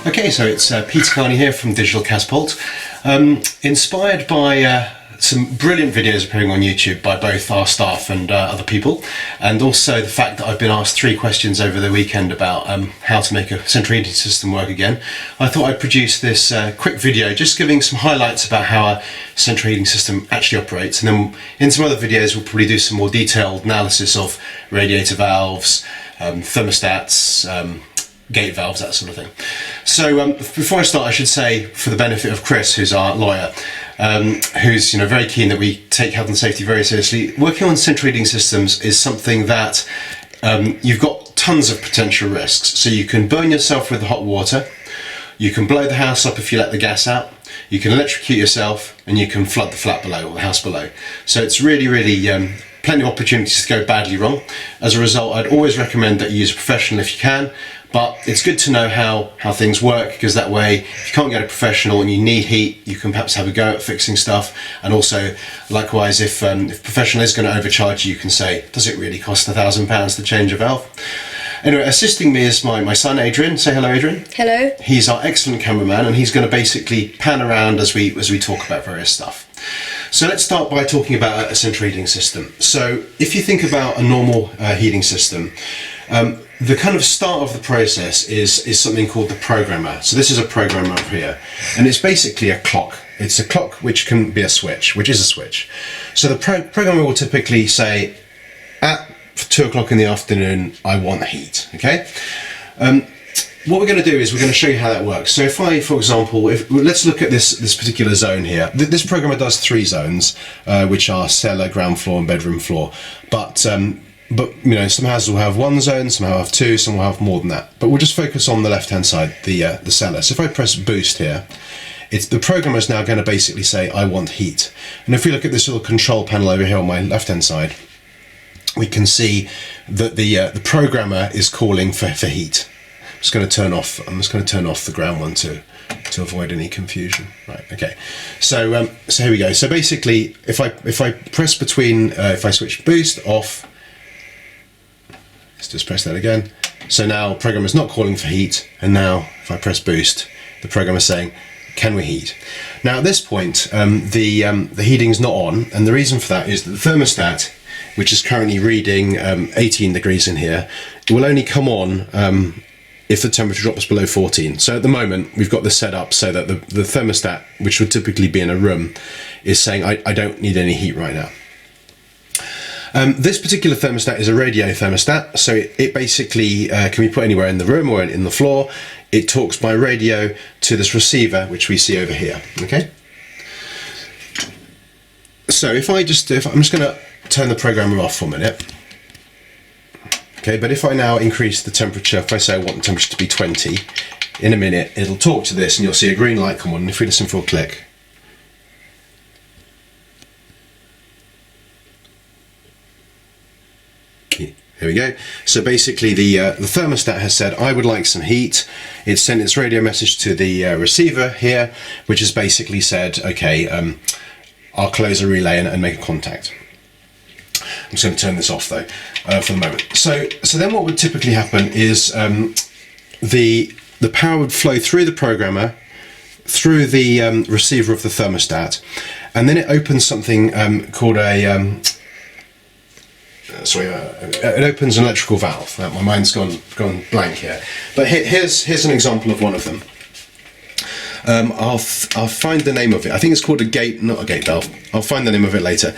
Okay, so it's Peter Carney here from Digital Catapult. Inspired by some brilliant videos appearing on YouTube by both our staff and other people, and also the fact that I've been asked 3 questions over the weekend about how to make a central heating system work again, I thought I'd produce this quick video just giving some highlights about how a central heating system actually operates, and then in some other videos we'll probably do some more detailed analysis of radiator valves, thermostats, gate valves, that sort of thing. So before I start, I should say, for the benefit of Chris, who's our lawyer, who's very keen that we take health and safety very seriously, working on central heating systems is something that you've got tons of potential risks. So you can burn yourself with the hot water, you can blow the house up if you let the gas out, you can electrocute yourself, and you can flood the flat below or the house below. So it's really plenty of opportunities to go badly wrong. As a result, I'd always recommend that you use a professional if you can, but it's good to know how things work, because that way, if you can't get a professional and you need heat, you can perhaps have a go at fixing stuff. And also, likewise, if a professional is going to overcharge you, you can say, does it really cost £1,000 to change a valve? Anyway, assisting me is my son Adrian. Say hello, Adrian. Hello. He's our excellent cameraman, and he's going to basically pan around as we talk about various stuff. So let's start by talking about a central heating system. So if you think about a normal heating system, the kind of start of the process is something called the programmer. So this is a programmer up here, and it's basically a clock. It's a clock which can be a switch, which is a switch. So the programmer will typically say, at 2 o'clock in the afternoon, I want heat, okay? What we're going to do is we're going to show you how that works. So if I, for example, let's look at this particular zone here. This programmer does 3 zones, which are cellar, ground floor, and bedroom floor. But some houses will have 1 zone, some will have 2, some will have more than that. But we'll just focus on the left-hand side, the cellar. So if I press boost here, the programmer is now going to basically say, I want heat. And if we look at this little control panel over here on my left-hand side, we can see that the programmer is calling for heat. I'm just going to turn off the ground one to avoid any confusion. Right, okay. So here we go. So basically, if I press between, if I switch boost off, let's just press that again. So now program is not calling for heat, and now if I press boost, the program is saying, can we heat? Now at this point, the heating's not on, and the reason for that is that the thermostat, which is currently reading 18 degrees in here, it will only come on if the temperature drops below 14. So at the moment, we've got this set up so that the thermostat, which would typically be in a room, is saying, I don't need any heat right now. This particular thermostat is a radio thermostat, so it basically can be put anywhere in the room or in the floor. It talks by radio to this receiver, which we see over here, okay? So I'm just going to turn the programmer off for a minute. Okay, but if I now increase the temperature, if I say I want the temperature to be 20, in a minute it'll talk to this and you'll see a green light come on, and if we listen for a click, here we go. So basically the thermostat has said, I would like some heat. It's sent its radio message to the receiver here, which has basically said, okay, I'll close a relay and make a contact. I'm just going to turn this off though for the moment. So then what would typically happen is the power would flow through the programmer, through the receiver of the thermostat, and then it opens something called a it opens an electrical valve. My mind's gone blank here, but here's an example of one of them. I'll find the name of it. I think it's called not a gate valve. I'll find the name of it later.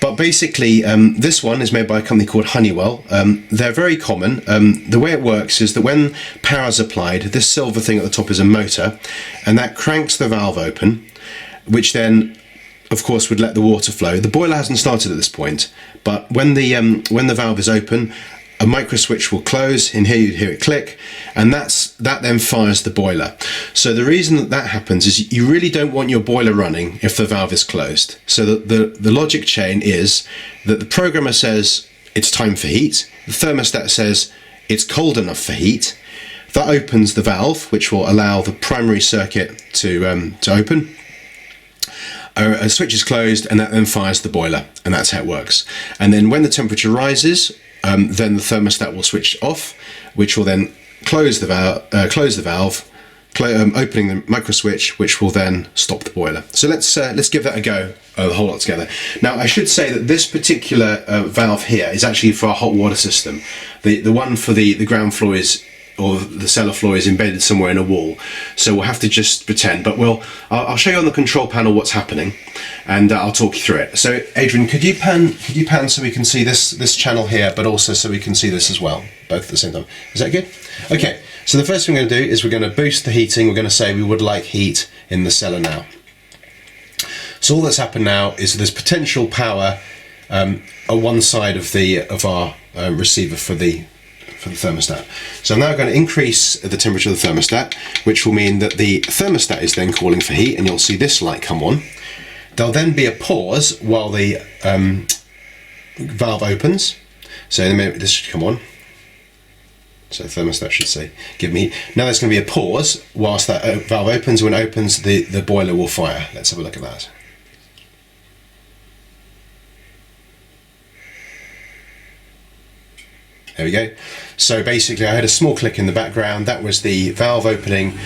But basically, this one is made by a company called Honeywell. They're very common. The way it works is that when power is applied, this silver thing at the top is a motor, and that cranks the valve open, which then, of course, would let the water flow. The boiler hasn't started at this point, but when the valve is open, a micro switch will close. In here you'd hear it click, and that then fires the boiler. So the reason that happens is you really don't want your boiler running if the valve is closed. So the logic chain is that the programmer says it's time for heat, the thermostat says it's cold enough for heat. That opens the valve, which will allow the primary circuit to open. A switch is closed, and that then fires the boiler, and that's how it works. And then when the temperature rises, then the thermostat will switch off, which will then close the valve, opening the micro switch, which will then stop the boiler. So let's give that a go, the whole lot together. Now I should say that this particular valve here is actually for our hot water system. The one for the ground floor is, or the cellar floor, is embedded somewhere in a wall, so we'll have to just pretend. But I'll show you on the control panel what's happening, and I'll talk you through it. So Adrian, could you pan so we can see this channel here, but also so we can see this as well, both at the same time? Is that good? Okay. So the first thing we're going to do is we're going to boost the heating. We're going to say we would like heat in the cellar now. So all that's happened now is there's potential power on one side of our receiver for the thermostat. So I'm now going to increase the temperature of the thermostat, which will mean that the thermostat is then calling for heat, and you'll see this light come on. There'll then be a pause while the valve opens. So in a minute this should come on. So thermostat should say, give me heat. Now there's going to be a pause whilst that valve opens. When it opens, the boiler will fire. Let's have a look at that. There we go. So basically I had a small click in the background. That was the valve opening,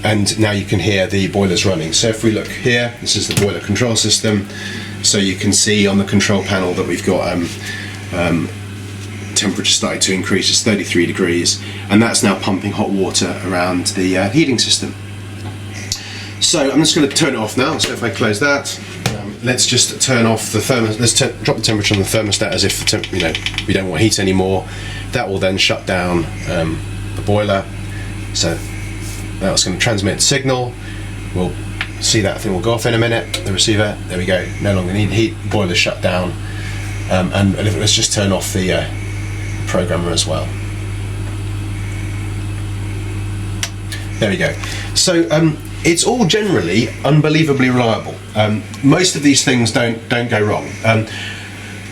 and now you can hear the boilers running. So if we look here, this is the boiler control system. So you can see on the control panel that we've got temperature started to increase. It's 33 degrees, and that's now pumping hot water around the heating system. So I'm just going to turn it off now. So if I close that, let's just turn off the let's drop the temperature on the thermostat as if we don't want heat anymore. That will then shut down the boiler. So that's going to transmit the signal. We'll see that thing will go off in a minute. The receiver, there we go. No longer need heat. Boiler shut down. And let's just turn off the programmer as well. There we go. So it's all generally unbelievably reliable. Most of these things don't go wrong.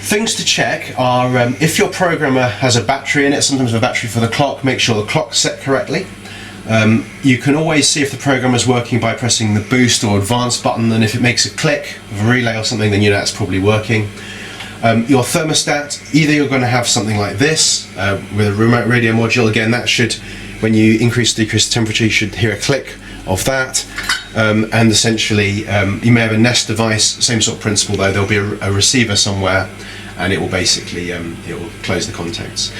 Things to check are if your programmer has a battery in it, sometimes a battery for the clock, make sure the clock's set correctly. You can always see if the programmer is working by pressing the boost or advanced button, and if it makes a click of a relay or something, then you know it's probably working. Your thermostat, either you're going to have something like this with a remote radio module. Again, that should, when you increase or decrease the temperature, you should hear a click of that. And essentially you may have a Nest device, same sort of principle though. There'll be a receiver somewhere, and it will basically it will close the contacts.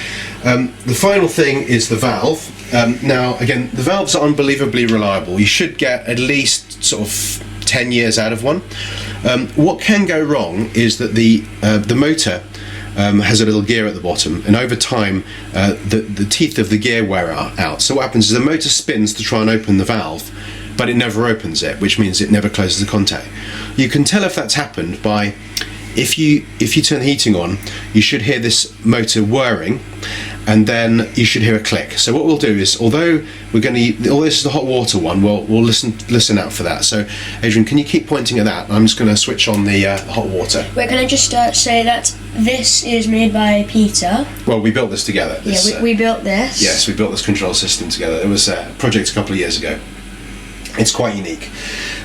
The final thing is the valve. Now again, the valves are unbelievably reliable. You should get at least sort of 10 years out of one. What can go wrong is that the motor has a little gear at the bottom, and over time the teeth of the gear wear out. So what happens is the motor spins to try and open the valve, but it never opens it, which means it never closes the contact. You can tell if that's happened by, if you turn the heating on, you should hear this motor whirring, and then you should hear a click. So what we'll do is, although this is the hot water one, we'll listen out for that. So Adrian, can you keep pointing at that? I'm just going to switch on the hot water. Wait, can I just say that this is made by Peter? Well, we built this together. We built this. Yes, we built this control system together. It was a project a couple of years ago. It's quite unique.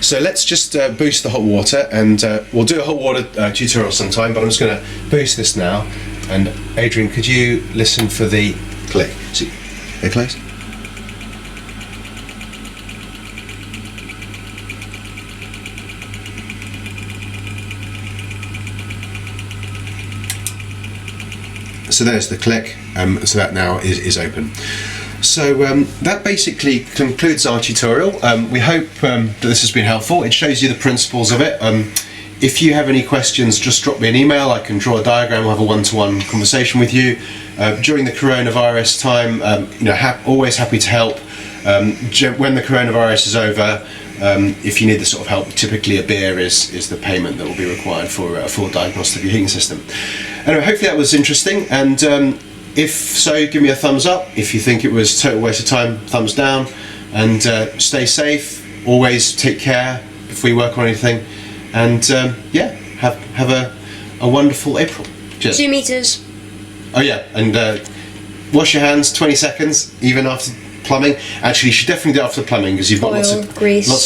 So let's just boost the hot water, and we'll do a hot water tutorial sometime, but I'm just going to boost this now. And Adrian, could you listen for the click? See, they're close. So there's the click, so that now is open. So that basically concludes our tutorial. We hope that this has been helpful. It shows you the principles of it. If you have any questions, just drop me an email. I can draw a diagram, we'll have a one-to-one conversation with you. During the coronavirus time, always happy to help. When the coronavirus is over, if you need this sort of help, typically a beer is the payment that will be required for a full diagnostic of your heating system. Anyway, hopefully that was interesting, and if so, give me a thumbs up. If you think it was a total waste of time, thumbs down. And stay safe, always take care if we work on anything. And have a wonderful April. Cheers. 2 meters. Oh yeah, and wash your hands 20 seconds, even after plumbing. Actually, you should definitely do it after plumbing, because you've got lots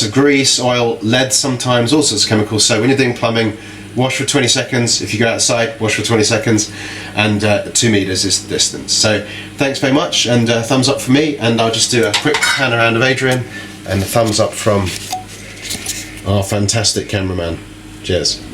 of grease, oil, lead sometimes, all sorts of chemicals. So when you're doing plumbing, wash for 20 seconds. If you go outside, wash for 20 seconds, and 2 meters is the distance. So thanks very much, and thumbs up for me, and I'll just do a quick pan around of Adrian, and a thumbs up from our fantastic cameraman. Cheers.